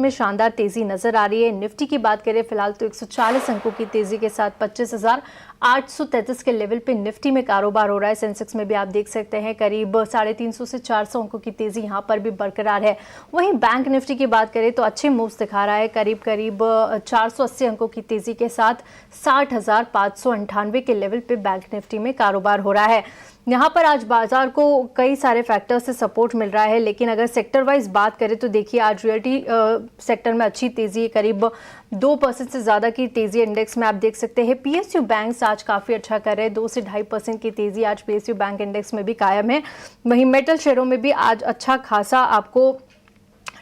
में शानदार तेजी नजर आ रही है। निफ्टी की बात करें फिलहाल तो 140 अंकों की तेजी के साथ 25,833 के लेवल पे निफ्टी में कारोबार हो रहा है। सेंसेक्स में भी आप देख सकते हैं करीब 350 से 400 अंकों की तेजी यहां पर भी बरकरार है। वहीं बैंक निफ्टी की बात करें तो अच्छे मूव्स दिखा रहा है, करीब 480 अंकों की तेजी के साथ 60,598 के लेवल पे बैंक निफ्टी में कारोबार हो रहा है। यहाँ पर आज बाजार को कई सारे फैक्टर्स से सपोर्ट मिल रहा है, लेकिन अगर सेक्टर वाइज बात करें तो देखिए आज रियल्टी सेक्टर में अच्छी तेजी है, करीब 2% से ज़्यादा की तेजी इंडेक्स में आप देख सकते हैं। पीएसयू बैंक्स आज काफ़ी अच्छा कर रहे हैं, 2 से 2.5% की तेजी आज पीएसयू बैंक इंडेक्स में भी कायम है। वहीं मेटल शेयरों में भी आज अच्छा खासा आपको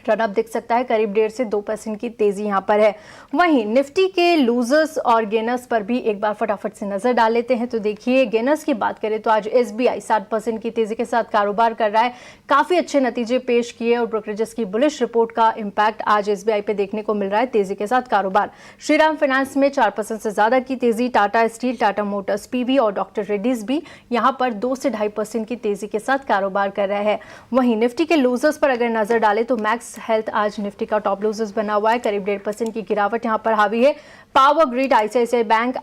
रनअप दिख सकता है, करीब 1.5 से 2% की तेजी यहां पर है। वहीं निफ्टी के लूजर्स और गेनर्स पर भी एक बार फटाफट से नजर डाल लेते हैं। तो देखिए गेनर्स की बात करें तो आज एसबीआई 7% की तेजी के साथ कारोबार कर रहा है, काफी अच्छे नतीजे पेश किए और ब्रोकरेजेस की बुलिश रिपोर्ट का इंपैक्ट आज एसबीआई पे देखने को मिल रहा है, तेजी के साथ कारोबार। श्रीराम फाइनेंस में 4% से ज्यादा की तेजी, Tata steel, Tata Motors, PV और डॉक्टर रेड्डीज भी यहां पर 2 से 2.5% की तेजी के साथ कारोबार कर रहे हैं। वहीं निफ्टी के लूजर्स पर अगर नजर डालें तो मैक्स हेल्थ आज निफ्टी का टॉप लूजर्स बना हुआ है, करीब 1.5% की गिरावट यहां पर हावी है। Power grid, ICICI bank,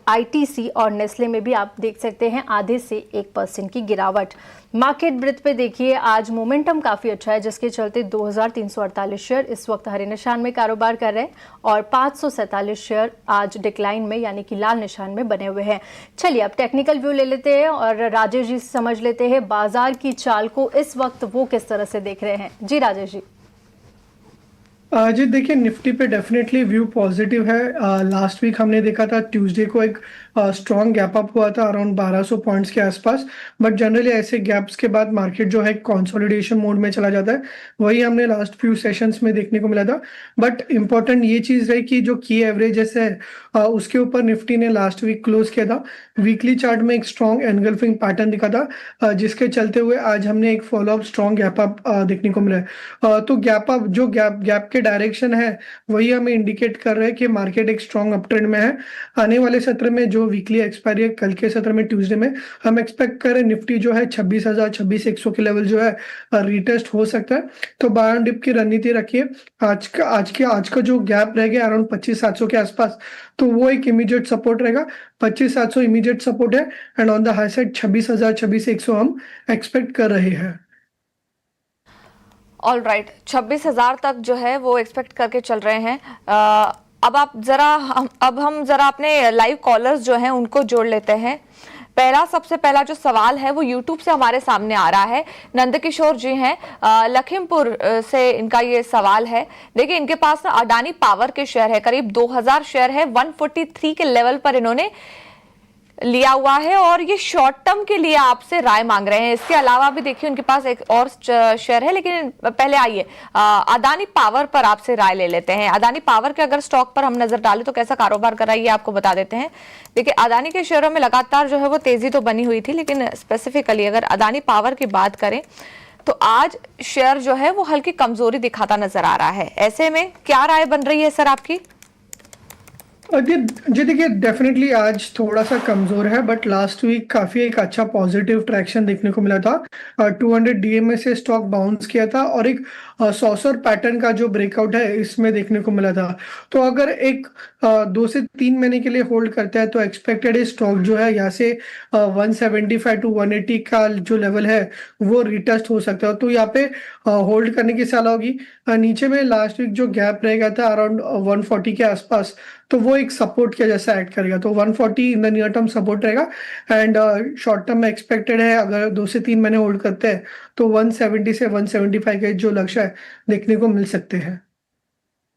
ITC और नेस्ले में भी आप देख सकते हैं आधे से 1% की गिरावट। मार्केट ब्रेथ पे देखिए आज मोमेंटम काफी अच्छा है, जिसके चलते 2348 शेयर इस वक्त हरे निशान में कारोबार कर रहे हैं और 547 शेयर आज डिक्लाइन में यानी कि लाल निशान में बने हुए हैं। चलिए अब टेक्निकल व्यू ले लेते हैं और राजेश जी से समझ लेते हैं बाजार की चाल को इस वक्त वो किस तरह से देख रहे हैं। जी राजेश जी। जी देखिए निफ्टी पे डेफिनेटली व्यू पॉजिटिव है। लास्ट वीक हमने देखा था ट्यूसडे को एक स्ट्रॉन्ग गैप अप हुआ था अराउंड 1200 पॉइंट्स के आसपास, बट जनरली ऐसे गैप्स के बाद मार्केट जो है कंसोलिडेशन मोड में चला जाता है, वही हमने लास्ट फ्यू सेशंस में देखने को मिला था। बट इंपॉर्टेंट ये चीज़ है कि जो की एवरेजेस है उसके ऊपर निफ्टी ने लास्ट वीक क्लोज किया था। वीकली चार्ट में एक स्ट्रॉन्ग एनगल्फिंग पैटर्न दिखा था, जिसके चलते हुए आज हमने एक फॉलोअप स्ट्रॉन्ग गैप अप देखने को मिला है। तो गैप अप जो गैप के डायरेक्शन है वही हमें इंडिकेट कर रहा है कि मार्केट एक स्ट्रॉन्ग अप ट्रेंड में है। आने वाले सत्र में जो वीकली एक्सपायरी है कल के सत्र में ट्यूसडे में, हम एक्सपेक्ट करें निफ्टी जो है 26,000 26,100 के लेवल जो है रिटेस्ट हो सकता है। तो बाय ऑन डिप की रणनीति रखिए। आज का जो गैप रह गया अराउंड 25,700 के आसपास, तो वो एक इमीडिएट सपोर्ट रहेगा। 25,700 इमीडिएट सपोर्ट है and on the high side 26,000 26,100 हम एक्सपेक्ट कर रहे हैं। ऑल राइट, 26,000 तक जो है वो एक्सपेक्ट करके चल रहे हैं। अब हम जरा अपने लाइव कॉलर्स जो हैं उनको जोड़ लेते हैं। सबसे पहला जो सवाल है वो यूट्यूब से हमारे सामने आ रहा है। नंदकिशोर जी हैं, लखीमपुर से इनका ये सवाल है। देखिए इनके पास ना अडानी पावर के शेयर है, करीब 2000 शेयर है, 143 के लेवल पर इन्होंने लिया हुआ है और ये शॉर्ट टर्म के लिए आपसे राय मांग रहे हैं। इसके अलावा भी देखिए उनके पास एक और शेयर है, लेकिन पहले आइए अदानी पावर पर आपसे राय ले लेते हैं। अदानी पावर के अगर स्टॉक पर हम नजर डालें तो कैसा कारोबार कर रहा है ये आपको बता देते हैं। देखिए अदानी के शेयरों में लगातार जो है वो तेजी तो बनी हुई थी, लेकिन स्पेसिफिकली अगर अदानी पावर की बात करें तो आज शेयर जो है वो हल्की कमजोरी दिखाता नजर आ रहा है। ऐसे में क्या राय बन रही है सर आपकी? जी देखिए डेफिनेटली आज थोड़ा सा कमजोर है, बट लास्ट वीक काफी एक अच्छा पॉजिटिव ट्रैक्शन देखने को मिला था। 200 डीएमए से स्टॉक बाउंस किया था और एक सॉसर पैटर्न का जो ब्रेकआउट है इसमें देखने को मिला था। तो अगर एक 2 से 3 महीने के लिए होल्ड करता है तो एक्सपेक्टेड स्टॉक जो है यहाँ से 175 टू 180 का जो लेवल है वो रिटेस्ट हो सकता है। तो यहाँ पे होल्ड करने की सलाह होगी। नीचे में लास्ट वीक जो गैप रह गया था अराउंड 140 के आसपास, तो वो एक सपोर्ट के जैसा एक्ट करेगा। तो 140 in the near term support रहेगा एंड शॉर्ट टर्म में एक्सपेक्टेड है अगर 2 से 3 महीने होल्ड करते हैं तो 170 से 175 के जो लक्ष्य है देखने को मिल सकते हैं।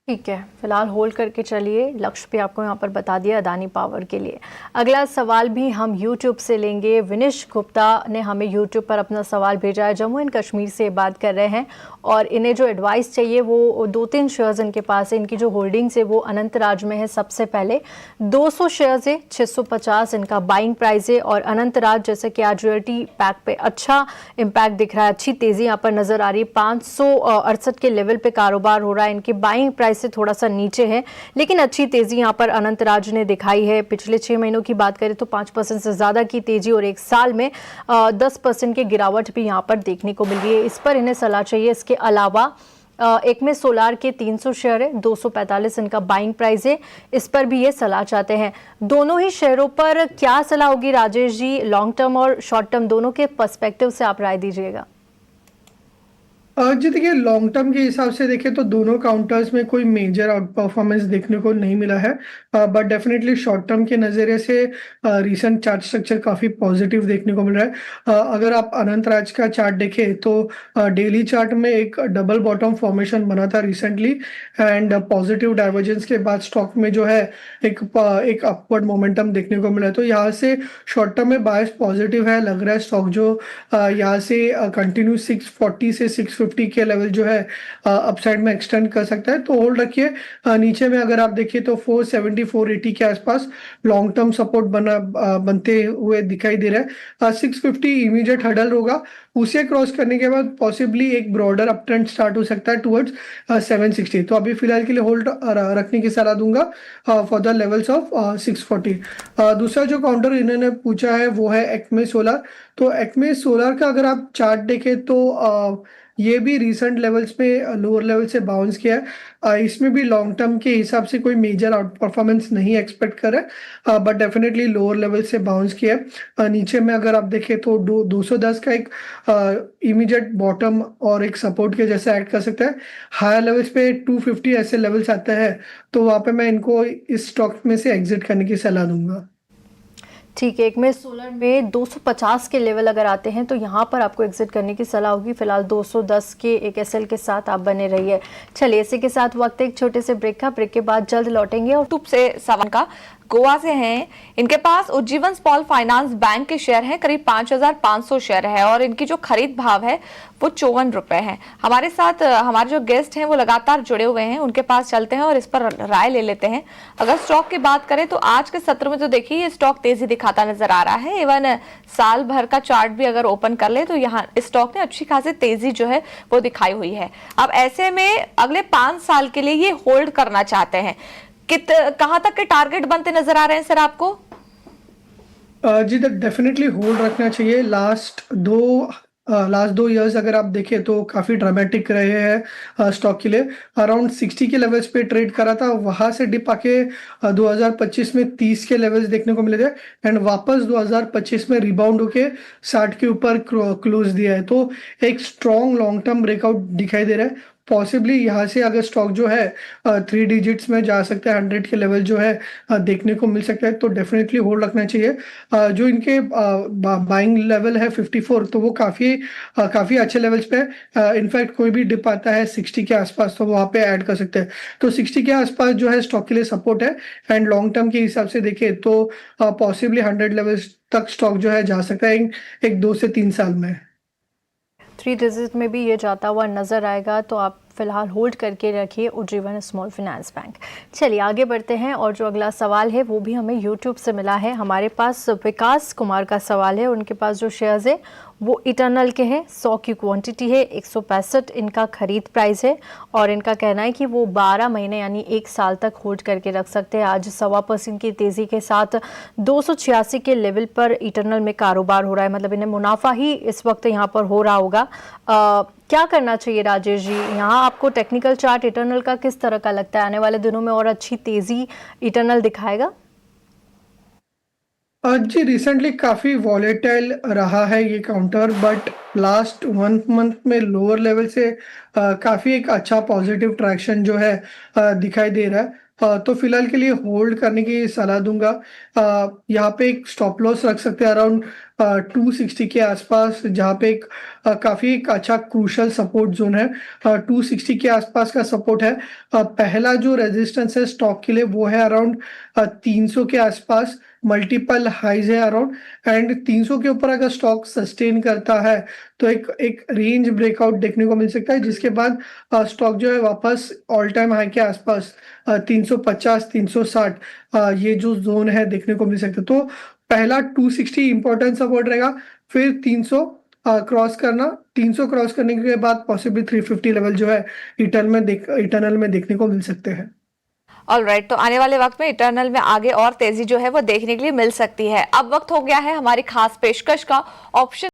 ठीक है, फिलहाल होल्ड करके चलिए। लक्ष्य भी आपको यहाँ पर बता दिया अदानी पावर के लिए। अगला सवाल भी हम यूट्यूब से लेंगे। विनिश गुप्ता ने हमें यूट्यूब पर अपना सवाल भेजा है। जम्मू एंड कश्मीर से बात कर रहे हैं और इन्हें जो एडवाइस चाहिए वो 2-3 शेयर्स इनके पास है। इनकी जो होल्डिंग्स है वो अनंतराज में है। सबसे पहले 200 शेयर्स है, 650 इनका बाइंग प्राइस है। और अनंतराज जैसे कि आज रियल्टी पैक पे अच्छा इम्पैक्ट दिख रहा है, अच्छी तेजी यहाँ पर नजर आ रही है। 568 के लेवल पे कारोबार हो रहा है। इनकी बाइंग प्राइस से थोड़ा सा नीचे है, लेकिन अच्छी तेजी यहां पर अनंतराज ने दिखाई है। पिछले 6 महीनों की बात करें तो 5% से ज्यादा की तेजी और 1 साल में 10% की गिरावट भी यहां पर देखने को मिल रही है। इस पर इन्हें सलाह चाहिए। इसके अलावा एक में सोलार के 300 शेयर है, 245 इनका बाइंग प्राइस है, इस पर भी ये सलाह चाहते हैं। दोनों ही शेयरों पर क्या सलाह होगी राजेश जी, लॉन्ग टर्म और शॉर्ट टर्म दोनों के पर्सपेक्टिव से आप राय दीजिएगा। जी देखिए, लॉन्ग टर्म के हिसाब से देखें तो दोनों काउंटर्स में कोई मेजर आउट परफॉर्मेंस देखने को नहीं मिला है, बट डेफिनेटली शॉर्ट टर्म के नज़रिए से रीसेंट चार्ट स्ट्रक्चर काफ़ी पॉजिटिव देखने को मिल रहा है। अगर आप अनंत राज का चार्ट देखें तो डेली चार्ट में एक डबल बॉटम फॉर्मेशन बना था रिसेंटली, एंड पॉजिटिव डाइवर्जेंस के बाद स्टॉक में जो है एक अपवर्ड मोमेंटम देखने को मिला है। तो यहाँ से शॉर्ट टर्म में बायस पॉजिटिव है, लग रहा है स्टॉक जो यहाँ से कंटिन्यू 640 से 650 के लेवल जो है अपसाइड में एक्सटेंड कर सकता है, तो होल्ड रखिए। नीचे में अगर आप देखिए तो 470 480 के आसपास लॉन्ग टर्म सपोर्ट बनते हुए दिखाई दे रहा है। 650 इमीडिएट हडल होगा, उसे क्रॉस करने के बाद पॉसिबली एक ब्रॉडर अप ट्रेंड स्टार्ट हो सकता है टुवर्ड्स 760। तो अभी फिलहाल के लिए होल्ड रखने की सलाह दूंगा फॉर द लेवल्स ऑफ 640। दूसरा जो काउंटर इन्होंने पूछा है वो है एक्मे सोलर। तो एक्मे सोलर का अगर आप चार्ट देखें तो ये भी रिसेंट लेवल्स पे लोअर लेवल से बाउंस किया है। इसमें भी लॉन्ग टर्म के हिसाब से कोई मेजर आउट परफॉर्मेंस नहीं एक्सपेक्ट कर रहा है, बट डेफिनेटली लोअर लेवल से बाउंस किया है। नीचे में अगर आप देखें तो 210 का एक इमीडिएट बॉटम और एक सपोर्ट के जैसे एक्ट कर सकता है। हायर लेवल्स पे 250 ऐसे लेवल्स आते हैं, तो वहाँ पे मैं इनको इस स्टॉक में से एग्जिट करने की सलाह दूंगा। ठीक है, एक में सोलर में 250 के लेवल अगर आते हैं तो यहाँ पर आपको एग्जिट करने की सलाह होगी। फिलहाल 210 के एक एसएल के साथ आप बने रहिए। चलिए, इसी के साथ वक्त एक छोटे से ब्रेक का, ब्रेक के बाद जल्द लौटेंगे। और यूट्यूब से सवाल का गोवा से हैं, इनके पास उज्जीवन स्मॉल फाइनेंस बैंक के शेयर हैं, करीब 5500 शेयर है और इनकी जो खरीद भाव है वो 54 रुपए है। हमारे साथ हमारे जो गेस्ट हैं वो लगातार जुड़े हुए हैं, उनके पास चलते हैं और इस पर राय ले लेते हैं। अगर स्टॉक की बात करें तो आज के सत्र में तो देखिए ये स्टॉक तेजी दिखाता नजर आ रहा है। इवन साल भर का चार्ट भी अगर ओपन कर ले तो यहाँ स्टॉक ने अच्छी खासी तेजी जो है वो दिखाई हुई है। अब ऐसे में अगले 5 साल के लिए ये होल्ड करना चाहते हैं, कहां तक के टारगेट बनते नजर आ रहे हैं सर आपको? जी डेफिनेटली होल्ड रखना चाहिए। लास्ट दो इयर्स अगर आप देखें तो काफ़ी ड्रामेटिक रहे हैं स्टॉक के लिए। अराउंड 60 के लेवल्स पे ट्रेड करा था, वहाँ से डिप आके 2025 में 30 के लेवल्स देखने को मिले थे, एंड वापस 2025 में रिबाउंड होके 60 के ऊपर क्लोज दिया है। तो एक स्ट्रॉन्ग लॉन्ग टर्म ब्रेकआउट दिखाई दे रहा है। पॉसिबली यहाँ से अगर स्टॉक जो है 3 डिजिट्स में जा सकता है, 100 के लेवल जो है देखने को मिल सकता है, तो डेफिनेटली होल्ड रखना चाहिए। जो इनके बाइंग लेवल है 54, तो वो काफ़ी अच्छे लेवल्स पे है। इनफैक्ट कोई भी डिप आता है 60 के आसपास तो वहाँ पे ऐड कर सकते हैं। तो 60 के आसपास जो है स्टॉक के लिए सपोर्ट है, एंड लॉन्ग टर्म के हिसाब से देखें तो पॉसिबली 100 लेवल्स तक स्टॉक जो है जा सकता है एक 2 से 3 साल में। 3 डिजिट में भी ये जाता हुआ नजर आएगा, तो आप फिलहाल होल्ड करके रखिए उज्जीवन स्मॉल फाइनेंस बैंक। चलिए आगे बढ़ते हैं, और जो अगला सवाल है वो भी हमें यूट्यूब से मिला है। हमारे पास विकास कुमार का सवाल है, उनके पास जो शेयर्स है वो इटर्नल के हैं, 100 की क्वांटिटी है, 165 इनका खरीद प्राइस है, और इनका कहना है कि वो 12 महीने यानी 1 साल तक होल्ड करके रख सकते हैं। आज 1.25% की तेज़ी के साथ 286 के लेवल पर इटर्नल में कारोबार हो रहा है, मतलब इन्हें मुनाफा ही इस वक्त यहाँ पर हो रहा होगा। क्या करना चाहिए राजेश जी? यहाँ आपको टेक्निकल चार्ट इटर्नल का किस तरह का लगता है? आने वाले दिनों में और अच्छी तेज़ी इटर्नल दिखाएगा? जी रिसेंटली काफ़ी वॉलेटाइल रहा है ये काउंटर, बट लास्ट 1 मंथ में लोअर लेवल से काफ़ी एक अच्छा पॉजिटिव ट्रैक्शन जो है दिखाई दे रहा है। तो फिलहाल के लिए होल्ड करने की सलाह दूंगा। यहाँ पे एक स्टॉप लॉस रख सकते हैं अराउंड 260 के आसपास, जहाँ पे एक काफ़ी एक अच्छा क्रूशल सपोर्ट जोन है। 260 के आसपास का सपोर्ट है। पहला जो रेजिस्टेंस है स्टॉक के लिए वो है अराउंड 300 के आसपास, मल्टीपल हाइज है अराउंड, एंड 300 के ऊपर अगर स्टॉक सस्टेन करता है तो एक रेंज ब्रेकआउट देखने को मिल सकता है, जिसके बाद स्टॉक जो है वापस ऑल टाइम हाई के आसपास 350 360 ये जो जोन है देखने को मिल सकता है। तो पहला 260 इंपॉर्टेंट सपोर्ट रहेगा, फिर 300 क्रॉस करना, 300 क्रॉस करने के बाद पॉसिबली 350 लेवल जो है इटर्नल में देखने को मिल सकते हैं। ऑलराइट, तो आने वाले वक्त में इटर्नल में आगे और तेजी जो है वो देखने के लिए मिल सकती है। अब वक्त हो गया है हमारी खास पेशकश का, ऑप्शन